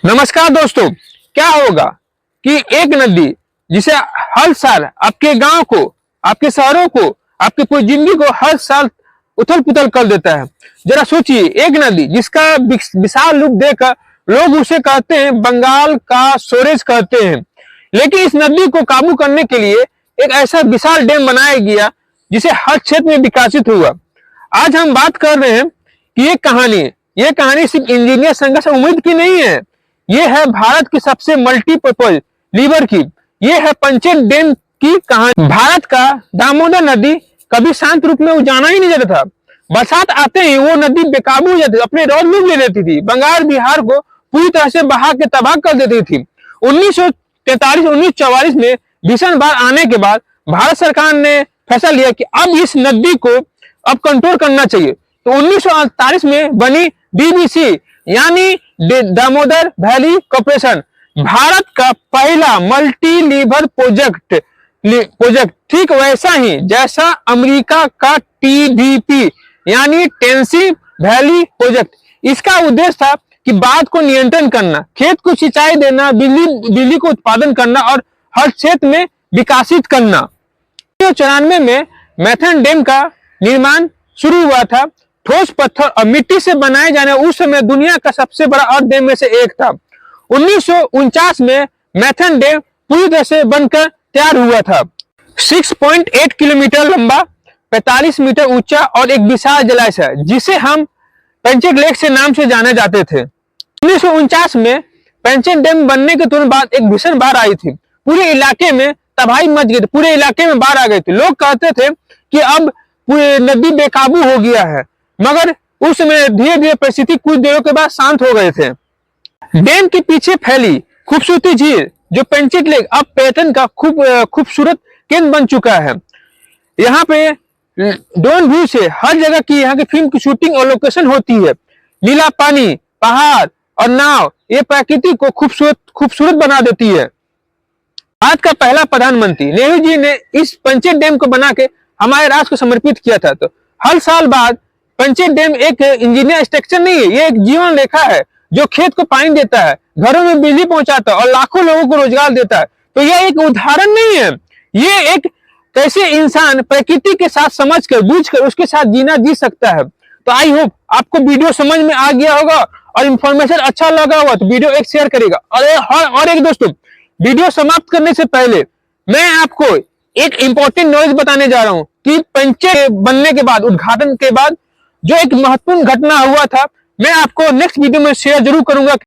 नमस्कार दोस्तों। क्या होगा कि एक नदी जिसे हर साल आपके गांव को, आपके शहरों को, आपकी पूरी जिंदगी को हर साल उथल पुथल कर देता है। जरा सोचिए, एक नदी जिसका विशाल रूप देखकर लोग उसे कहते हैं बंगाल का सूरज कहते हैं, लेकिन इस नदी को काबू करने के लिए एक ऐसा विशाल डैम बनाया गया जिसे हर क्षेत्र में विकसित हुआ। आज हम बात कर रहे हैं कि ये कहानी सिर्फ इंजीनियर संघर्ष उम्मीद की नहीं है। ये है भारत की सबसे मल्टीपर्पज लीवर की। ये है पंचेत डैम की कहानी। भारत का दामोदर नदी कभी शांत रूप में उजाना ही नहीं जाता था। बरसात आते ही वो नदी बेकाबू हो जाती, अपने रौद रूप ले लेती थी, बंगाल बिहार को पूरी तरह से बहा के तबाह कर देती थी। 1943-1944 में भीषण बाढ़ आने के बाद भारत सरकार ने फैसला लिया कि अब इस नदी को अब कंट्रोल करना चाहिए। तो 1948 में बनी डीबीसी यानी दामोदर वैली कॉर्पोरेशन, भारत का पहला मल्टी लीवर प्रोजेक्ट। ठीक वैसा ही जैसा अमेरिका का टीबीपी यानी टेनेसी वैली प्रोजेक्ट। इसका उद्देश्य था कि बाढ़ को नियंत्रण करना, खेत को सिंचाई देना, बिजली को उत्पादन करना और हर क्षेत्र में विकसित करना। 1994 में मैथन डैम का निर्माण शुरू हुआ था। ठोस पत्थर और मिट्टी से बनाए जाने उस समय दुनिया का सबसे बड़ा अर्थ डैम में से एक था। 1949 में मैथन डैम पूरी तरह से बनकर तैयार हुआ था। 6.8 किलोमीटर लंबा, 45 मीटर ऊंचा और एक विशाल जलाशय है जिसे हम पेंचेट लेक से नाम से जाने जाते थे। 1949 में पेंचेट डैम बनने के तुरंत बाद एक भीषण बाढ़ आई थी। पूरे इलाके में तबाही मच गई थी, पूरे इलाके में बाढ़ आ गई थी। लोग कहते थे कि अब पूरी नदी बेकाबू हो गया है, मगर उस समय धीरे धीरे परिस्थिति कुछ देरों के बाद शांत हो गए थे। डैम के पीछे फैली खूबसूरती झील जो पेंचेट लेक अब पर्यटन का खूबसूरत केंद्र बन चुका है। यहाँ पे ड्रोन व्यू से हर जगह की यहाँ की फिल्म की शूटिंग और लोकेशन होती है। नीला पानी, पहाड़ और नाव ये प्रकृति को खूबसूरत बना देती है। भारत का पहला प्रधानमंत्री नेहरू जी ने इस पेंचेट डैम को बना के हमारे राष्ट्र को समर्पित किया था। तो हर साल बाद पेंचेट डैम एक इंजीनियर स्ट्रक्चर नहीं है, ये एक जीवन रेखा है जो खेत को पानी देता है, घरों में बिजली पहुंचाता है और लाखों लोगों को रोजगार देता है। तो यह एक उदाहरण नहीं है, ये एक कैसे इंसान प्रकृति के साथ समझकर बूझकर उसके साथ जी सकता है। तो आई होप आपको वीडियो समझ में आ गया होगा और इन्फॉर्मेशन अच्छा लगा होगा तो वीडियो एक शेयर करेगा। और एक दोस्तों, वीडियो समाप्त करने से पहले मैं आपको एक इंपॉर्टेंट नॉलेज बताने जा रहा हूं कि पेंचेट बनने के बाद, उद्घाटन के बाद जो एक महत्वपूर्ण घटना हुआ था, मैं आपको नेक्स्ट वीडियो में शेयर जरूर करूंगा।